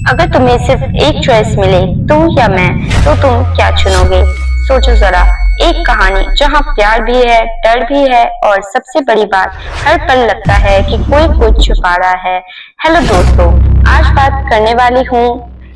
अगर तुम्हें सिर्फ एक चॉइस मिले, तू या मैं, तो तुम क्या चुनोगे? सोचो जरा, एक कहानी जहाँ प्यार भी है, डर भी है और सबसे बड़ी बात, हर पल लगता है कि कोई कुछ छुपा रहा है। हेलो दोस्तों, आज बात करने वाली हूँ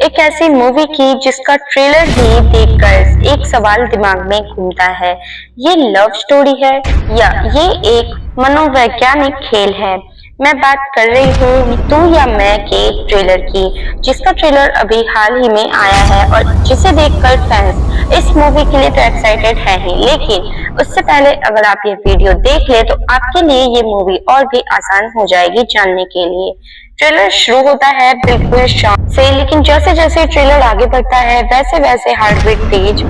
एक ऐसी मूवी की जिसका ट्रेलर ही देखकर एक सवाल दिमाग में घूमता है, ये लव स्टोरी है या ये एक मनोवैज्ञानिक खेल है। मैं बात कर रही हूँ तू या मैं के ट्रेलर की, जिसका ट्रेलर अभी हाल ही में आया है और जिसे देखकर फैंस इस मूवी के लिए तो एक्साइटेड है ही, लेकिन उससे पहले अगर आप ये वीडियो देख ले तो आपके लिए ये मूवी और भी आसान हो जाएगी जानने के लिए। ट्रेलर शुरू होता है बिल्कुल शांत से, लेकिन जैसे जैसे ट्रेलर आगे बढ़ता है वैसे वैसे हार्ट बीट तेज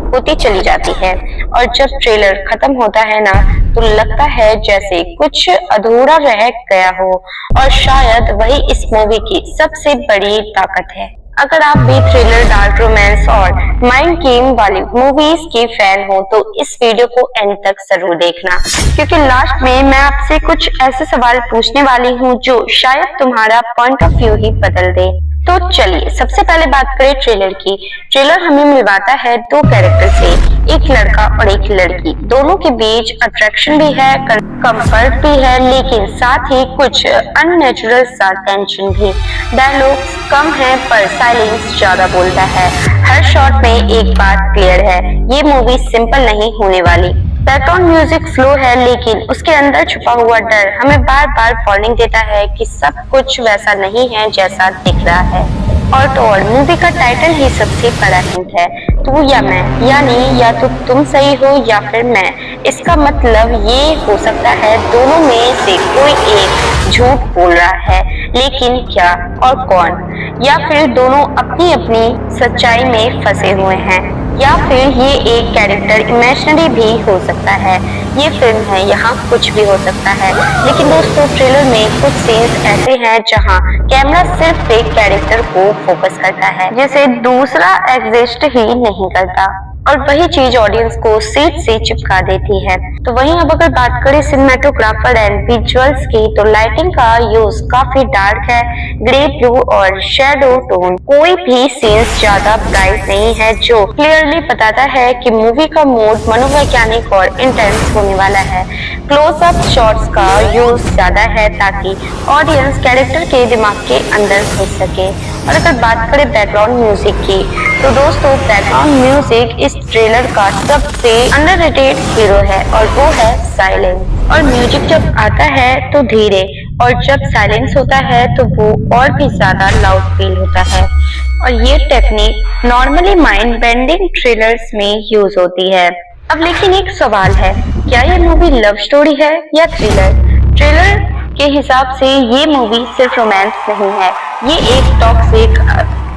होती चली जाती है और जब ट्रेलर खत्म होता है ना, तो लगता है जैसे कुछ अधूरा रह गया हो और शायद वही इस मूवी की सबसे बड़ी ताकत है। अगर आप भी थ्रिलर, डार्क रोमांस और माइंड गेम वाली मूवीज के फैन हो तो इस वीडियो को एंड तक जरूर देखना, क्योंकि लास्ट में मैं आपसे कुछ ऐसे सवाल पूछने वाली हूँ जो शायद तुम्हारा पॉइंट ऑफ व्यू ही बदल दे। तो चलिए सबसे पहले बात करें ट्रेलर की। ट्रेलर हमें मिलवाता है दो कैरेक्टर से, एक लड़का और एक लड़की। दोनों के बीच अट्रैक्शन भी है, कंफर्ट भी है, लेकिन साथ ही कुछ अननेचुरल सा टेंशन भी। डायलॉग्स कम है पर साइलेंस ज्यादा बोलता है। हर शॉट में एक बात क्लियर है, ये मूवी सिंपल नहीं होने वाली। बैकग्राउंड म्यूजिक फ्लो है, लेकिन उसके अंदर छुपा हुआ डर हमें बार बार वार्निंग देता है कि सब कुछ वैसा नहीं है जैसा दिख रहा है। और तो और मूवी का टाइटल ही सबसे बड़ा हिंट है, तू या मैं, यानी या तो तुम सही हो या फिर मैं। इसका मतलब ये हो सकता है दोनों में से कोई एक झूठ बोल रहा है, लेकिन क्या और कौन? या फिर दोनों अपनी अपनी सच्चाई में फंसे हुए हैं, या फिर ये एक कैरेक्टर इमेजिनरी भी हो सकता है। ये फिल्म है, यहाँ कुछ भी हो सकता है। लेकिन दोस्तों, ट्रेलर में कुछ सीन्स ऐसे हैं जहाँ कैमरा सिर्फ एक कैरेक्टर को फोकस करता है, जैसे दूसरा एग्जिस्ट ही नहीं करता, और वही चीज ऑडियंस को सीट से चिपका देती है। तो वहीं अब अगर बात करें सिनेमेटोग्राफर एंड विजुअल्स की, तो लाइटिंग का यूज काफी डार्क है, ग्रे, ब्लू और शेडो टोन। कोई भी सीन्स ज्यादा ब्राइट नहीं है, जो क्लियरली बताता है कि मूवी का मूड मनोवैज्ञानिक और इंटेंस होने वाला है। क्लोजअप शॉट्स का यूज ज्यादा है ताकि ऑडियंस कैरेक्टर के दिमाग के अंदर घुस सके। और अगर बात करें बैकग्राउंड म्यूजिक की, तो दोस्तों बैकग्राउंड म्यूजिक इस ट्रेलर का सबसे अंडररेटेड हीरो है और वो है साइलेंस। और म्यूजिक जब आता है तो धीरे, और जब साइलेंस होता है तो वो और भी ज्यादा लाउड फील होता है। और ये technique normally mind bending trailers में यूज होती है। अब लेकिन एक सवाल है, क्या ये मूवी लव स्टोरी है या थ्रिलर? ट्रेलर के हिसाब से ये मूवी सिर्फ रोमांस नहीं है, ये एक टॉक्सिक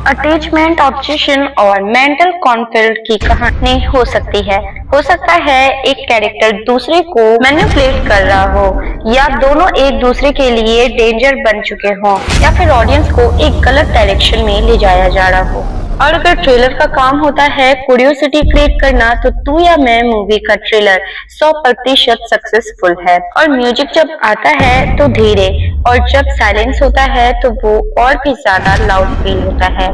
अटैचमेंट, ऑब्सेशन और मेंटल कॉन्फ्लिक्ट की कहानी हो सकती है। हो सकता है एक कैरेक्टर दूसरे को मैनिपुलेट कर रहा हो, या दोनों एक दूसरे के लिए डेंजर बन चुके हों, या फिर ऑडियंस को एक गलत डायरेक्शन में ले जाया जा रहा हो। और अगर ट्रेलर का काम होता है क्यूरियोसिटी क्रिएट करना, तो तू या मैं मूवी का ट्रेलर 100% सक्सेसफुल है। और म्यूजिक जब आता है तो धीरे, और जब साइलेंस होता है तो वो और भी ज्यादा लाउड फील होता है।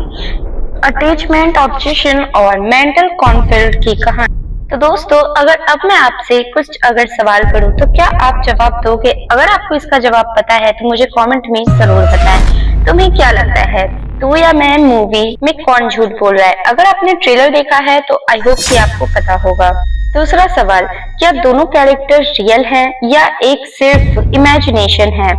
अटैचमेंट, ऑब्सेशन और मेंटल कॉन्फ्लिक्ट की कहानी। तो दोस्तों, अगर अब मैं आपसे कुछ अगर सवाल करूं तो क्या आप जवाब दोगे? अगर आपको इसका जवाब पता है तो मुझे कमेंट में जरूर बताएं। तुम्हें क्या लगता है, तू या मैं मूवी में कौन झूठ बोल रहा है? अगर आपने ट्रेलर देखा है तो आई होप कि आपको पता होगा। दूसरा सवाल, क्या दोनों कैरेक्टर रियल हैं या एक सिर्फ इमेजिनेशन है?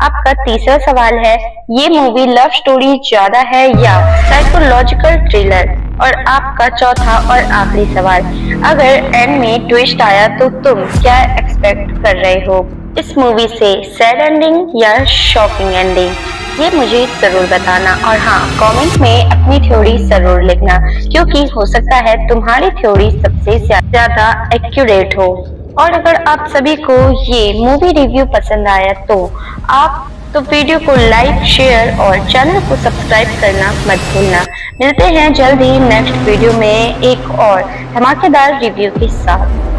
आपका तीसरा सवाल है, ये मूवी लव स्टोरी ज्यादा है या साइकोलॉजिकल थ्रिलर? और आपका चौथा और आखिरी सवाल, अगर एंड में ट्विस्ट आया तो तुम क्या एक्सपेक्ट कर रहे हो इस मूवी से? सैड एंडिंग या शॉकिंग एंडिंग? ये मुझे जरूर बताना, और हाँ, कमेंट में अपनी थ्योरी जरूर लिखना, क्योंकि हो सकता है तुम्हारी थ्योरी सबसे ज्यादा एक्यूरेट हो। और अगर आप सभी को ये मूवी रिव्यू पसंद आया तो वीडियो को लाइक, शेयर और चैनल को सब्सक्राइब करना मत भूलना। मिलते हैं जल्द ही नेक्स्ट वीडियो में एक और धमाकेदार रिव्यू के साथ।